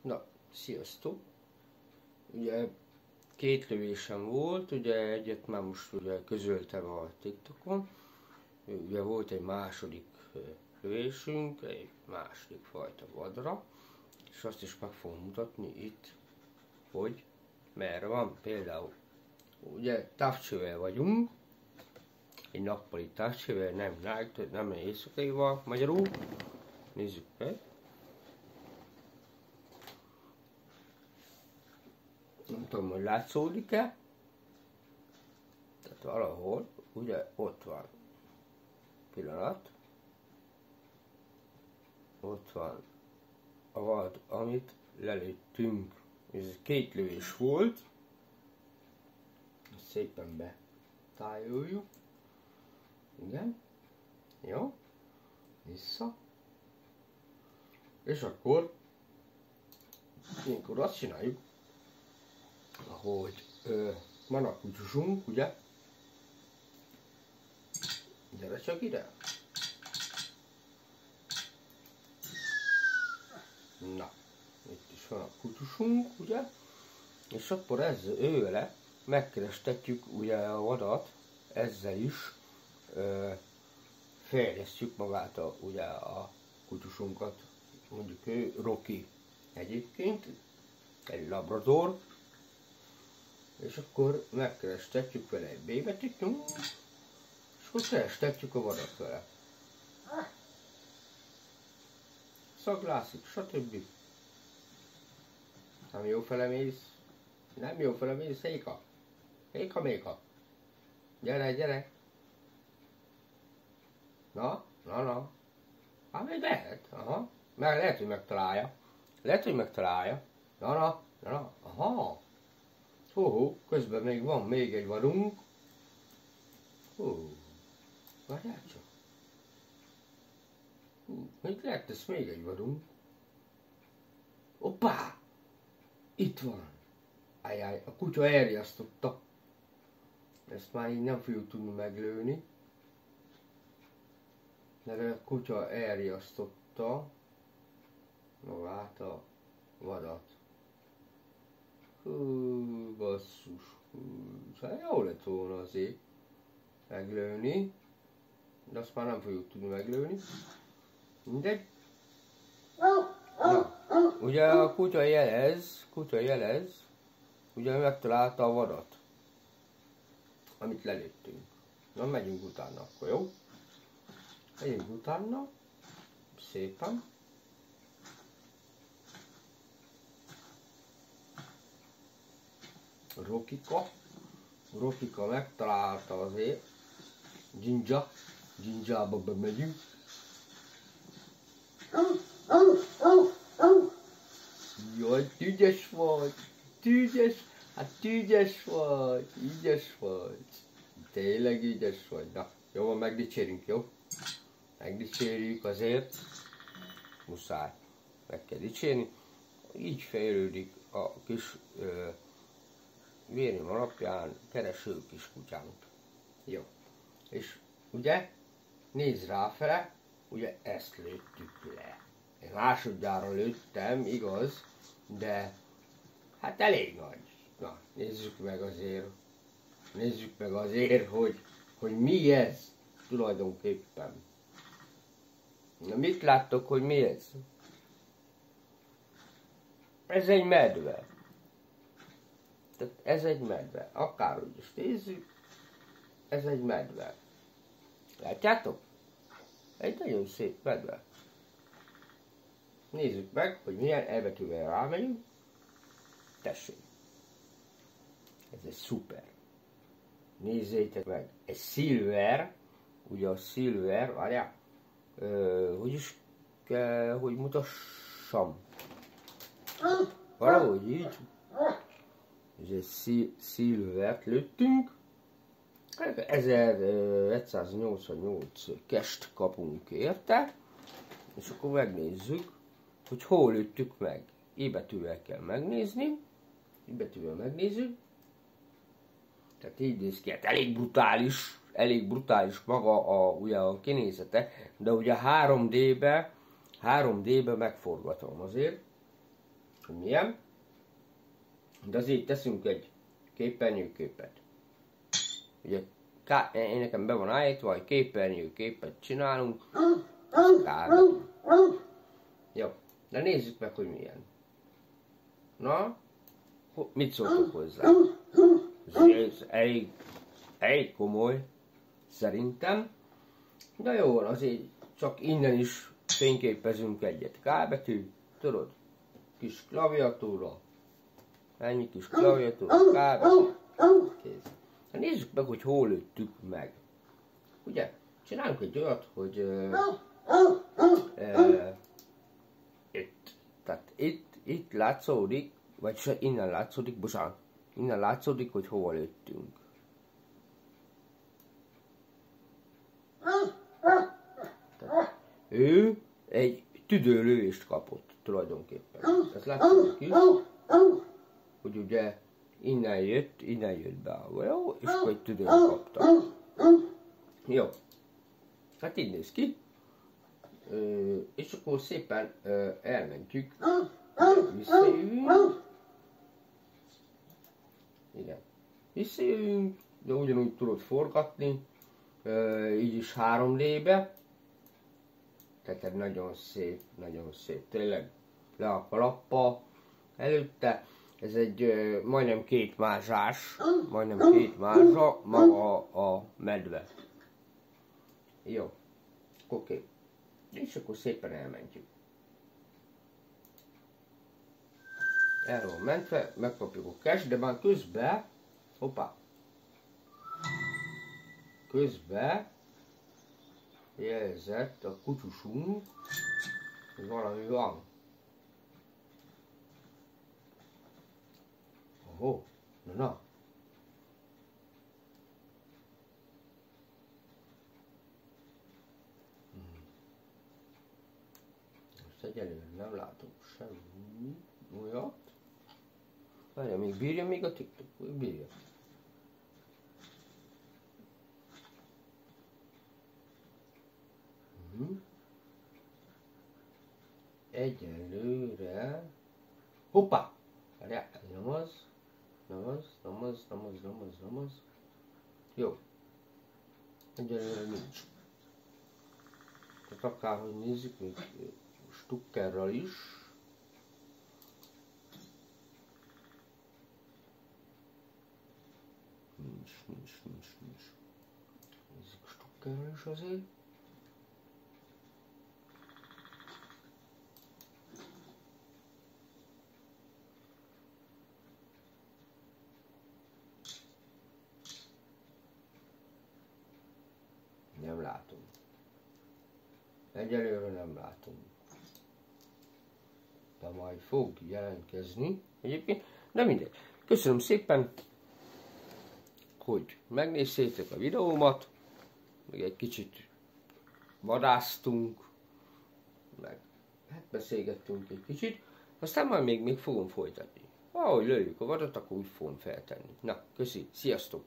Na, sziasztok! Ugye 2 lövésem volt, ugye egyet már most ugye közöltem a TikTokon. Ugye volt egy második lövésünk, egy második fajta vadra, és azt is meg fogom mutatni itt, hogy merre van. Például ugye távcsővel vagyunk, egy nappali távcsővel, nem éjszakai van magyarul. Nézzük meg. Nem tudom, hogy látszódik-e. Tehát valahol, ugye ott van. Pillanat. Ott van a vad, amit lelőttünk. Ez 2 lövés volt. Szépen betájoljuk. Igen. Jó. Vissza. És akkor ilyenkor azt csináljuk, hogy van a kutyusunk, ugye? Gyere csak ide! Na, itt is van a kutyusunk, ugye? És akkor ezzel ővele megkerestetjük ugye a vadat, ezzel is fejlesztjük magát ugye a kutyusunkat. Mondjuk ő Rocky egyébként, egy labrador, és akkor megkerestetjük vele egy B betűt, és akkor kerestetjük a vadat vele. Szaglászik, stb. Nem jó fele mész, nem jó fele mész, Héka. Héka méka. Gyere, gyere. Na. Hát még lehet, aha. Meg lehet, hogy megtalálja. Lehet, hogy megtalálja. Na. Aha. Közben még van még egy vadunk. Várjál csak. Még lehet ez még egy vadunk. Hoppá! Itt van. Ajjaj, a kutya elriasztotta. Ezt már így nem fogjuk tudni meglőni. Mert a kutya elriasztotta magát a vadat. Basszus. Hát jó lett volna azért meglőni. De azt már nem fogjuk tudni meglőni. Mindegy. Na, ugye a kutya jelez, ugye megtalálta a vadat, amit lelőttünk. Na, megyünk utána akkor, jó? Megyünk utána, szépen. Rokika megtalálta azért. Ginjába bemegyünk. Jaj, ügyes vagy. Ügyes vagy. Tényleg ügyes vagy. Na, jó van, megdicsérünk, jó? Megdicsérjük azért. Muszáj. Meg kell dicsérni. Így fejlődik a kis vérnyom alapján kereső kis kutyánk. Jó. És ugye, nézz ráfele, ugye ezt lőttük le. Én másodjára lőttem, igaz, de hát elég nagy. Na, nézzük meg azért, hogy mi ez tulajdonképpen. Na, mit láttok, hogy mi ez? Ez egy medve. Tehát ez egy medve. Akárhogy is nézzük, ez egy medve. Látjátok? Egy nagyon szép medve. Nézzük meg, hogy milyen elbetűvel rámegyünk. Tessék. Ez egy szuper. Nézzétek meg. Egy szilver. Ugye a szilver, várjál. Hogy is kell, hogy mutassam. Valahogy így. Ez egy szilvert lőttünk. 1188 kest kapunk érte. És akkor megnézzük, hogy hol lőttük meg. I betűvel kell megnézni. I betűvel megnézzük. Tehát így néz ki, hát elég brutális maga ugye a kinézete, de ugye 3D-be megforgatom azért. hogy milyen. De azért teszünk egy képernyőképet. Ugye én nekem be van állítva, hogy képernyőképet csinálunk. Jó, de nézzük meg, hogy milyen. Na, mit szóltok hozzá? Ez elég komoly, szerintem. De jó van, azért csak innen is fényképezünk egyet. K betű, tudod? Kis klaviatúra. Ennyi kis klaviatúra, K betű. Kész. Na nézzük meg, hogy hol lőttük meg. Ugye, csinálunk egy olyat, hogy itt. Tehát itt látszódik, vagy innen látszódik, bocsánat, innen látszódik, hogy hova lőttünk. Tehát ő egy tüdőlövést kapott tulajdonképpen. Ez látszik is, hogy ugye innen jött be a golyó, és akkor egy tüdőt kapta. Jó, hát így néz ki. És akkor szépen elmentjük, visszajövünk. Igen, visszajövünk, de ugyanúgy tudod forgatni, így is 3D-be. Tehát nagyon szép, tényleg le a kalappa előtte. Ez egy majdnem 2 mázsás, maga a medve. Jó, oké. És akkor szépen elmentjük. El van mentve, megkapjuk a cash, de már közben, közben jelzett a kutyusunk, hogy valami van. Ohó, na. Most egyelőre nem látok semmi olyat. Várja, még bírja még a TikTok? Bírja. Egyelőre... Hoppá! Várjál, nem az. Jó. Egyelőre nincs. Tehát akárhogy nézzük, még stukkerral is. Nincs. Nézzük stukkerral is azért. Nem látom. Egyelőre nem látom. De majd fog jelentkezni egyébként. De mindegy. Köszönöm szépen, hogy megnéztétek a videómat. Még egy kicsit vadásztunk, meg hát beszélgettünk egy kicsit. Aztán majd még fogom folytatni. Ahogy lőjük a vadat, akkor úgy fogom feltenni. Na, köszi, sziasztok!